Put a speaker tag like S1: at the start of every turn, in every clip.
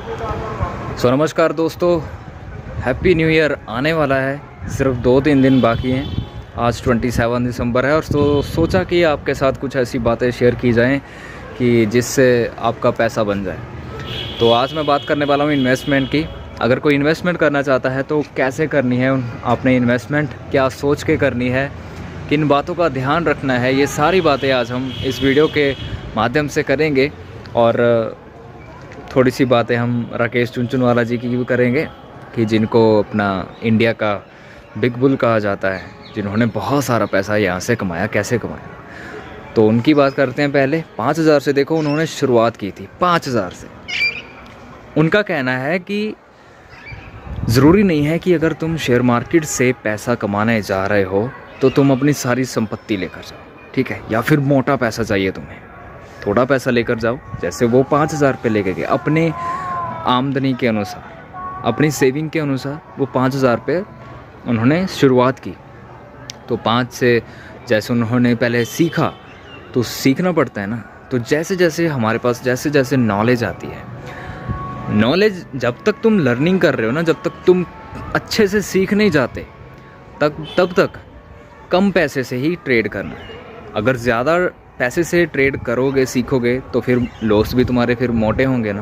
S1: नमस्कार दोस्तों, happy new year आने वाला है। सिर्फ 2-3 दिन बाकी हैं। आज 27 दिसंबर है और सोचा कि आपके साथ कुछ ऐसी बातें शेयर की जाएं कि जिससे आपका पैसा बन जाए। तो आज मैं बात करने वाला हूं इन्वेस्टमेंट की। अगर कोई इन्वेस्टमेंट करना चाहता है तो कैसे करनी है आपने इन्वेस्टमेंट, क्या सोच के करनी है, किन बातों का ध्यान रखना है, ये सारी बातें आज हम इस वीडियो के माध्यम से करेंगे। और थोड़ी सी बातें हम राकेश चुनचुनवाला जी की भी करेंगे कि जिनको अपना इंडिया का बिग बुल कहा जाता है, जिन्होंने बहुत सारा पैसा यहाँ से कमाया, कैसे कमाया, तो उनकी बात करते हैं। पहले 5,000 से देखो, उन्होंने शुरुआत की थी 5,000 से। उनका कहना है कि ज़रूरी नहीं है कि अगर तुम शेयर मार्केट से पैसा कमाने जा रहे हो तो तुम अपनी सारी संपत्ति लेकर जाओ, ठीक है, या फिर मोटा पैसा चाहिए तुम्हें, थोड़ा पैसा लेकर जाओ। जैसे वो 5,000 पे लेके गए, अपने आमदनी के अनुसार, अपनी सेविंग के अनुसार वो 5,000 पे उन्होंने शुरुआत की। तो 5 से जैसे उन्होंने पहले सीखा, तो सीखना पड़ता है ना। तो जैसे जैसे हमारे पास जैसे जैसे नॉलेज आती है, नॉलेज जब तक तुम लर्निंग कर रहे हो ना, जब तक तुम अच्छे से सीख नहीं जाते तब तक कम पैसे से ही ट्रेड करना है। अगर ज़्यादा पैसे से ट्रेड करोगे, सीखोगे, तो फिर लॉस भी तुम्हारे फिर मोटे होंगे ना।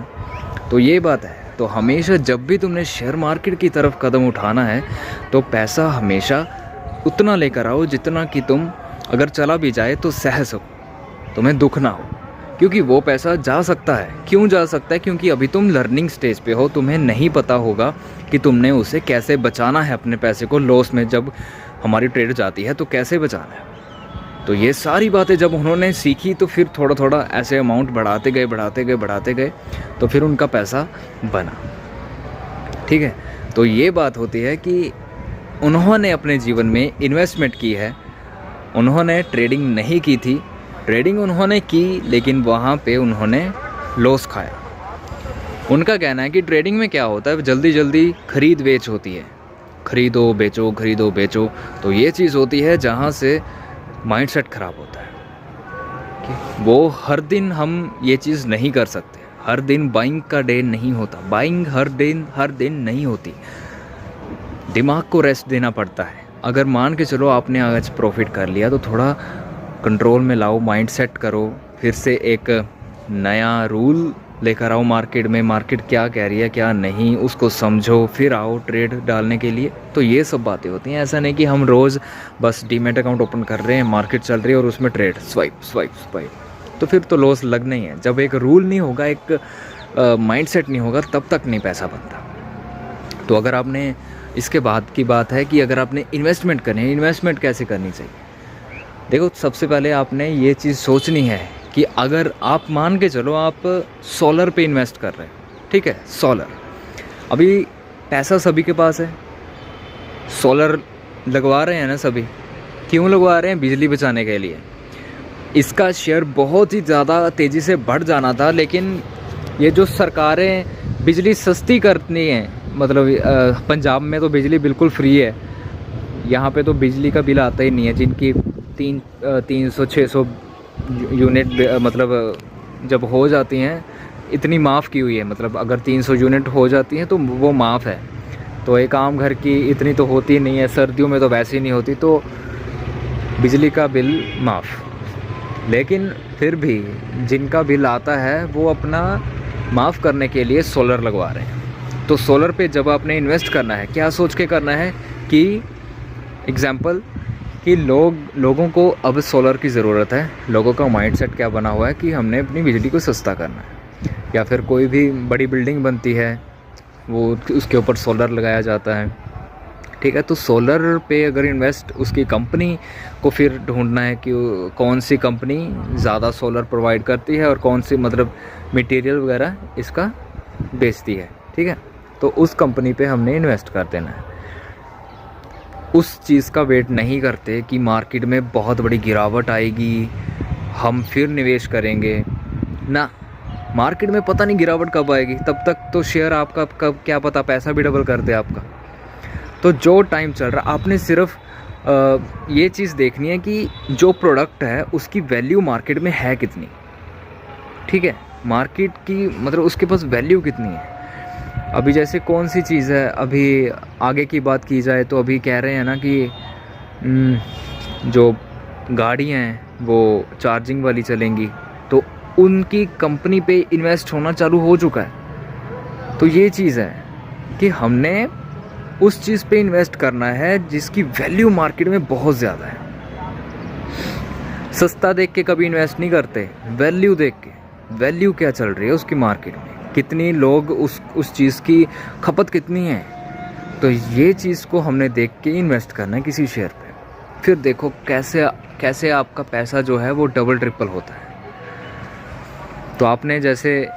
S1: तो ये बात है। तो हमेशा जब भी तुमने शेयर मार्केट की तरफ कदम उठाना है तो पैसा हमेशा उतना लेकर आओ जितना कि तुम अगर चला भी जाए तो सह सको, तुम्हें दुख ना हो। क्योंकि वो पैसा जा सकता है। क्यों जा सकता है? क्योंकि अभी तुम लर्निंग स्टेज पे हो, तुम्हें नहीं पता होगा कि तुमने उसे कैसे बचाना है, अपने पैसे को लॉस में जब हमारी ट्रेड जाती है तो कैसे बचाना है। तो ये सारी बातें जब उन्होंने सीखी तो फिर थोड़ा थोड़ा ऐसे अमाउंट बढ़ाते गए तो फिर उनका पैसा बना, ठीक है। तो ये बात होती है कि उन्होंने अपने जीवन में इन्वेस्टमेंट की है, उन्होंने ट्रेडिंग नहीं की थी। ट्रेडिंग उन्होंने की लेकिन वहाँ पे उन्होंने लॉस खाया। उनका कहना है कि ट्रेडिंग में क्या होता है, जल्दी जल्दी खरीद बेच होती है, खरीदो बेचो। तो ये चीज़ होती है जहाँ से माइंडसेट ख़राब होता है कि वो हर दिन हम ये चीज़ नहीं कर सकते। हर दिन बाइंग का डे नहीं होता, बाइंग हर दिन नहीं होती। दिमाग को रेस्ट देना पड़ता है। अगर मान के चलो आपने आज प्रॉफिट कर लिया तो थोड़ा कंट्रोल में लाओ, माइंड सेट करो, फिर से एक नया रूल लेकर आओ मार्केट में। मार्केट क्या कह रही है क्या नहीं, उसको समझो, फिर आओ ट्रेड डालने के लिए। तो ये सब बातें होती हैं। ऐसा नहीं कि हम रोज़ बस डीमैट अकाउंट ओपन कर रहे हैं, मार्केट चल रही है और उसमें ट्रेड स्वाइप, तो फिर तो लॉस लगना ही है। जब एक रूल नहीं होगा, एक माइंडसेट नहीं होगा, तब तक नहीं पैसा बनता। तो अगर आपने, इसके बाद की बात है कि अगर आपने इन्वेस्टमेंट करनी है, इन्वेस्टमेंट कैसे करनी चाहिए। देखो, सबसे पहले आपने ये चीज़ सोचनी है कि अगर आप मान के चलो आप सोलर पे इन्वेस्ट कर रहे हैं, ठीक है, सोलर, अभी पैसा सभी के पास है, सोलर लगवा रहे हैं ना सभी। क्यों लगवा रहे हैं? बिजली बचाने के लिए। इसका शेयर बहुत ही ज़्यादा तेज़ी से बढ़ जाना था, लेकिन ये जो सरकारें बिजली सस्ती करती हैं, मतलब पंजाब में तो बिजली बिल्कुल फ्री है, यहाँ पे तो बिजली का बिल आता ही नहीं है। जिनकी 300-600 यूनिट मतलब जब हो जाती हैं, इतनी माफ़ की हुई है, मतलब अगर 300 यूनिट हो जाती हैं तो वो माफ़ है। तो एक आम घर की इतनी तो होती नहीं है, सर्दियों में तो वैसे ही नहीं होती, तो बिजली का बिल माफ़। लेकिन फिर भी जिनका बिल आता है वो अपना माफ़ करने के लिए सोलर लगवा रहे हैं। तो सोलर पे जब आपने इन्वेस्ट करना है, क्या सोच के करना है कि एग्ज़ाम्पल कि लोगों को अब सोलर की ज़रूरत है। लोगों का माइंडसेट क्या बना हुआ है कि हमने अपनी बिजली को सस्ता करना है, या फिर कोई भी बड़ी बिल्डिंग बनती है वो उसके ऊपर सोलर लगाया जाता है, ठीक है। तो सोलर पे अगर इन्वेस्ट, उसकी कंपनी को फिर ढूंढना है कि कौन सी कंपनी ज़्यादा सोलर प्रोवाइड करती है और कौन सी मतलब मटेरियल वगैरह इसका बेचती है, ठीक है। तो उस कंपनी पे हमने इन्वेस्ट कर देना है। उस चीज़ का वेट नहीं करते कि मार्केट में बहुत बड़ी गिरावट आएगी, हम फिर निवेश करेंगे ना। मार्केट में पता नहीं गिरावट कब आएगी, तब तक तो शेयर आपका कब, क्या पता पैसा भी डबल कर दे आपका। तो जो टाइम चल रहा, आपने सिर्फ ये चीज़ देखनी है कि जो प्रोडक्ट है उसकी वैल्यू मार्केट में है कितनी, ठीक है। मार्केट की मतलब उसके पास वैल्यू कितनी है। अभी जैसे कौन सी चीज़ है, अभी आगे की बात की जाए तो अभी कह रहे हैं ना कि जो गाड़ियाँ हैं वो चार्जिंग वाली चलेंगी, तो उनकी कंपनी पे इन्वेस्ट होना चालू हो चुका है। तो ये चीज़ है कि हमने उस चीज़ पे इन्वेस्ट करना है जिसकी वैल्यू मार्केट में बहुत ज़्यादा है। सस्ता देख के कभी इन्वेस्ट नहीं करते, वैल्यू देख के, वैल्यू क्या चल रही है उसकी मार्केट में, कितनी लोग उस चीज़ की खपत कितनी है, तो ये चीज़ को हमने देख के इन्वेस्ट करना है किसी शेयर पे। फिर देखो कैसे आपका पैसा जो है वो डबल ट्रिपल होता है। तो आपने जैसे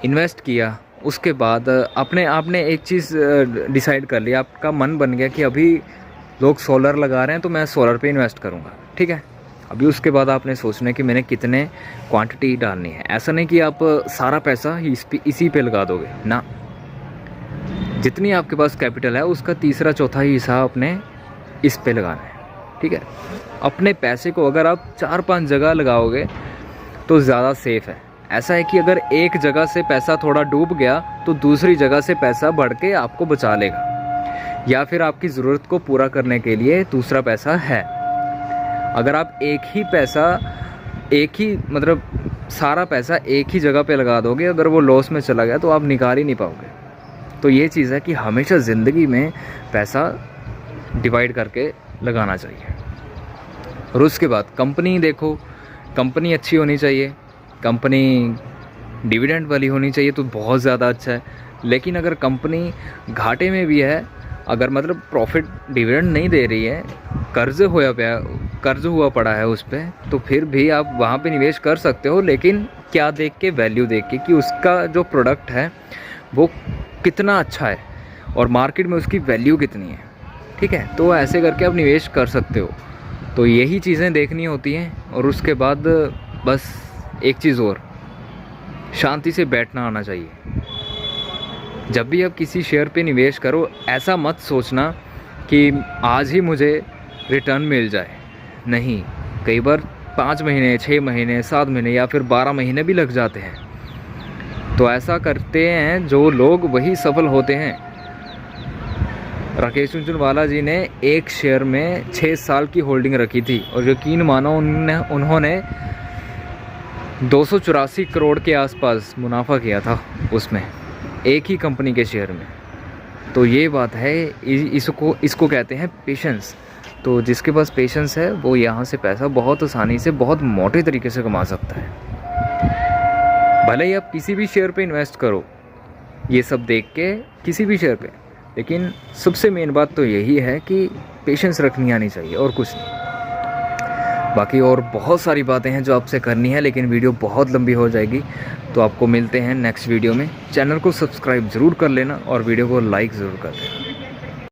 S1: इन्वेस्ट किया, उसके बाद आपने एक चीज़ डिसाइड कर लिया, आपका मन बन गया कि अभी लोग सोलर लगा रहे हैं तो मैं सोलर पे इन्वेस्ट करूँगा, ठीक है। अभी उसके बाद आपने सोचना है कि मैंने कितने क्वांटिटी डालनी है। ऐसा नहीं कि आप सारा पैसा इसी पे लगा दोगे ना, जितनी आपके पास कैपिटल है उसका तीसरा चौथा हिस्सा आपने इस पे लगाना है, ठीक है। अपने पैसे को अगर आप 4-5 जगह लगाओगे तो ज़्यादा सेफ़ है। ऐसा है कि अगर एक जगह से पैसा थोड़ा डूब गया तो दूसरी जगह से पैसा बढ़ के आपको बचा लेगा, या फिर आपकी ज़रूरत को पूरा करने के लिए दूसरा पैसा है। अगर आप मतलब सारा पैसा एक ही जगह पे लगा दोगे, अगर वो लॉस में चला गया तो आप निकाल ही नहीं पाओगे। तो ये चीज़ है कि हमेशा ज़िंदगी में पैसा डिवाइड करके लगाना चाहिए। और उसके बाद कंपनी देखो, कंपनी अच्छी होनी चाहिए, कंपनी डिविडेंड वाली होनी चाहिए तो बहुत ज़्यादा अच्छा है। लेकिन अगर कंपनी घाटे में भी है, अगर मतलब प्रॉफिट डिविडेंड नहीं दे रही है, कर्ज हुआ पड़ा है उस पर, तो फिर भी आप वहाँ पे निवेश कर सकते हो। लेकिन क्या देख के, वैल्यू देख के कि उसका जो प्रोडक्ट है वो कितना अच्छा है और मार्केट में उसकी वैल्यू कितनी है, ठीक है। तो ऐसे करके आप निवेश कर सकते हो। तो यही चीज़ें देखनी होती हैं। और उसके बाद बस एक चीज़ और, शांति से बैठना आना चाहिए। जब भी आप किसी शेयर पे निवेश करो, ऐसा मत सोचना कि आज ही मुझे रिटर्न मिल जाए। नहीं, कई बार 5 महीने, 6 महीने, 7 महीने या फिर 12 महीने भी लग जाते हैं। तो ऐसा करते हैं जो लोग, वही सफल होते हैं। राकेश झुनझुनवाला जी ने एक शेयर में 6 साल की होल्डिंग रखी थी और यकीन मानो उन्होंने 284 करोड़ के आसपास मुनाफा किया था उसमें, एक ही कंपनी के शेयर में। तो ये बात है, इसको कहते हैं पेशेंस। तो जिसके पास पेशेंस है वो यहाँ से पैसा बहुत आसानी से, बहुत मोटे तरीके से कमा सकता है। भले ही आप किसी भी शेयर पे इन्वेस्ट करो, ये सब देख के किसी भी शेयर पे, लेकिन सबसे मेन बात तो यही है कि पेशेंस रखनी आनी चाहिए और कुछ नहीं। बाकी और बहुत सारी बातें हैं जो आपसे करनी है, लेकिन वीडियो बहुत लंबी हो जाएगी। तो आपको मिलते हैं नेक्स्ट वीडियो में। चैनल को सब्सक्राइब ज़रूर कर लेना और वीडियो को लाइक ज़रूर कर देना।